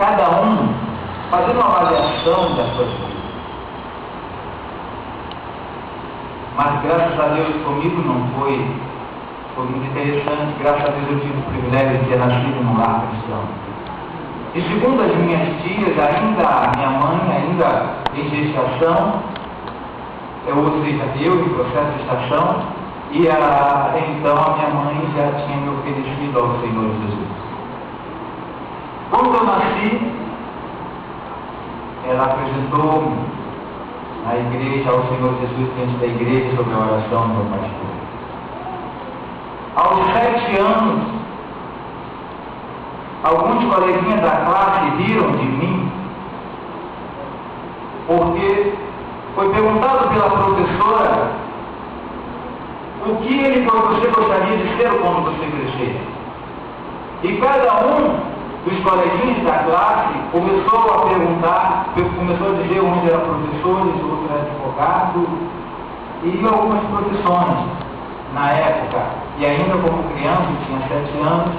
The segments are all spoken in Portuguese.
cada um fazendo uma avaliação das suas vidas. Mas graças a Deus comigo não foi muito interessante. Graças a Deus eu tive o privilégio de ter nascido num lar cristão. E segundo as minhas tias, ainda minha mãe, ainda em gestação, ou seja, eu em processo de gestação, e então a minha mãe já tinha me oferecido ao Senhor Jesus. Quando eu nasci, ela apresentou-me na igreja ao Senhor Jesus diante da igreja sob a oração do meu pastor. Aos 7 anos, alguns coleguinhas da classe riram de mim, porque foi perguntado pela professora o que você gostaria de ser quando você crescer. E cada um dos coleguinhas da classe começou a perguntar, começou a dizer onde era professores, outro era advogado, e algumas profissões na época. E ainda como criança, eu tinha 7 anos,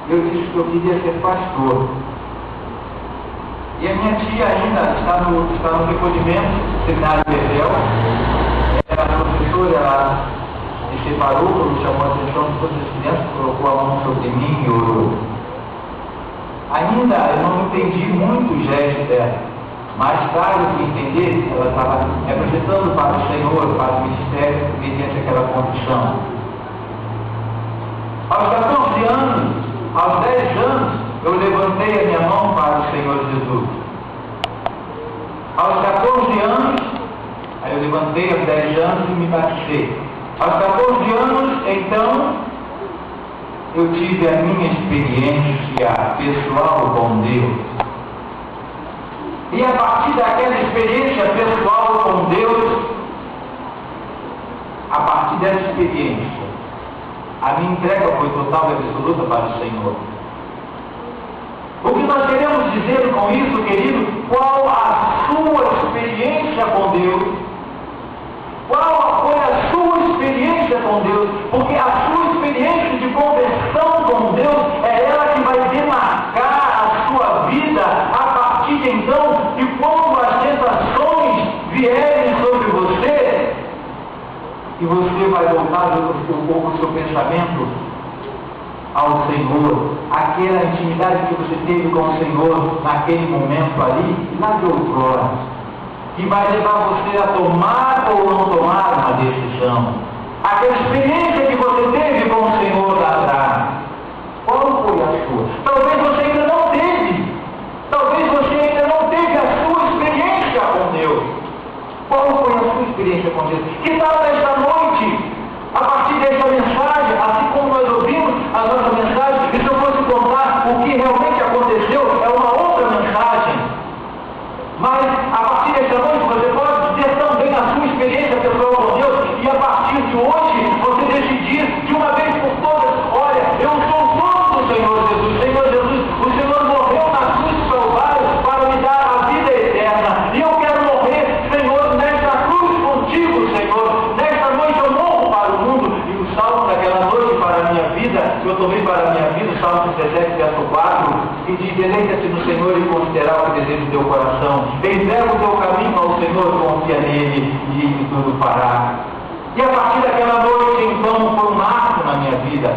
eu disse que eu queria ser pastor. E a minha tia ainda está no recolhimento do seminário de Betel. Era professora, ela se separou, quando chamou a atenção de todas as crianças, colocou a mão sobre mim e orou. Ainda eu não entendi muito o gesto dela. Mais tarde eu fui entender, ela estava representando para o Senhor, para o ministério, mediante aquela condição. Aos 14 anos, aos 10 anos, eu levantei a minha mão para o Senhor Jesus. Aos 14 anos, aí eu levantei aos 10 anos e me batizei. Aos 14 anos, então, eu tive a minha experiência pessoal com Deus. E a partir daquela experiência pessoal com Deus, a partir dessa experiência, a minha entrega foi total e absoluta para o Senhor. O que nós queremos dizer com isso, querido? Qual a sua experiência com Deus? Qual foi a sua experiência com Deus? Porque a sua experiência de conversão com Deus é ela que vai demarcar a sua vida a partir de então, e quando as tentações vierem sobre você, e você vai voltar um pouco o seu pensamento ao Senhor, aquela intimidade que você teve com o Senhor naquele momento ali, lá de outrora, que vai levar você a tomar ou não tomar uma decisão. Aquela experiência que você teve com o Senhor lá atrás, qual foi a sua? Talvez você ainda não teve, talvez você ainda não teve a sua experiência com Deus. Qual foi a sua experiência com Deus? Que tal esta noite, a partir desta mensagem, assim como nós ouvimos a nossa mensagem, e se eu fosse contar o que realmente aconteceu, é uma outra mensagem. Mas a partir desta noite você pode ter também a sua experiência pessoal com Deus, e a partir de hoje você decidir de uma vez por todas: olha, eu sou o dono do Senhor Jesus. Senhor Jesus, o Senhor morreu na cruz do Calvário para me dar a vida eterna, e eu quero morrer, Senhor, nesta cruz contigo, Senhor. Nesta noite eu morro para o mundo. E o salmo daquela noite para a minha vida, que eu tomei para a minha vida, o Salmo 17, verso 4, que diz: deleita-te no Senhor e considerar o desejo do teu coração. Entrega o teu caminho ao Senhor, confia nele e ele tudo fará. E a partir daquela noite, então, foi um marco na minha vida.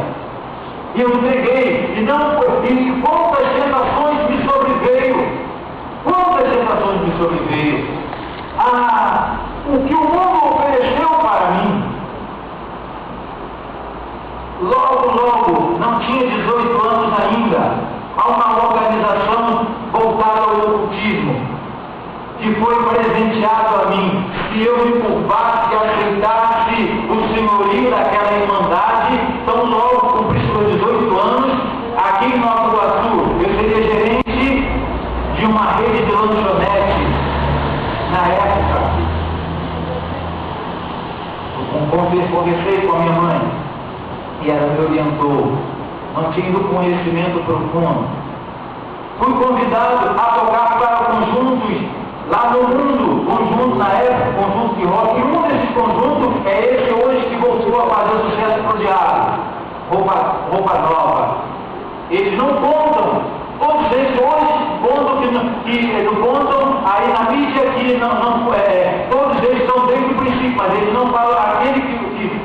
E eu entreguei, e quantas tentações me sobreveio. Quantas tentações me sobreveio. O que o mundo ofereceu para mim. Logo, não tinha 18 anos ainda, há uma organização voltada ao ocultismo, que foi presenteado a mim. Se eu me curvasse e aceitasse o senhorio daquela irmandade, tão logo cumprisse meus 18 anos, aqui em Nova Iguaçu, eu seria gerente de uma rede de lanchonete. Na época, eu conversei com a minha mãe, e ela me orientou, mantendo conhecimento profundo. Fui convidado a tocar para conjuntos lá no mundo, conjunto na época, conjunto de rock, e um desses conjuntos é esse hoje que voltou a fazer sucesso pro diabo, roupa nova. Eles não contam, todos eles hoje contam que do Ponton, aí na mídia que todos eles estão desde o princípio, mas eles não falam aquele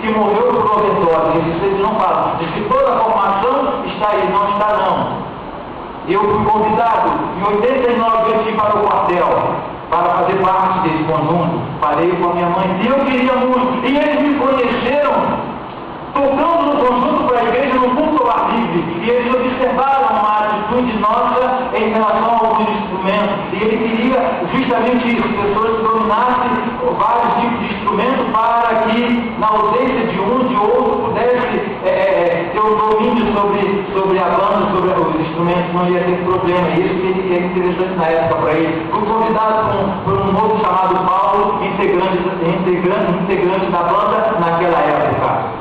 que morreu por overdose, eles não falam. Diz que toda a formação está aí, não está não. Eu fui convidado, em 89 eu fui para o quartel, para fazer parte desse conjunto. Falei com a minha mãe, e eu queria muito, e eles me conheceram tocando no conjunto para a igreja no culto ao ar livre, e eles observaram uma atitude nossa em relação a alguns instrumentos, e ele queria justamente isso, pessoas que dominassem vários tipos de instrumentos para que, na ausência de um, de outro, pudesse ter o domínio sobre a banda, sobre os instrumentos, não ia ter problema. Isso que é interessante na época para ele. Fui convidado por um moço chamado Paulo, integrante da banda naquela época.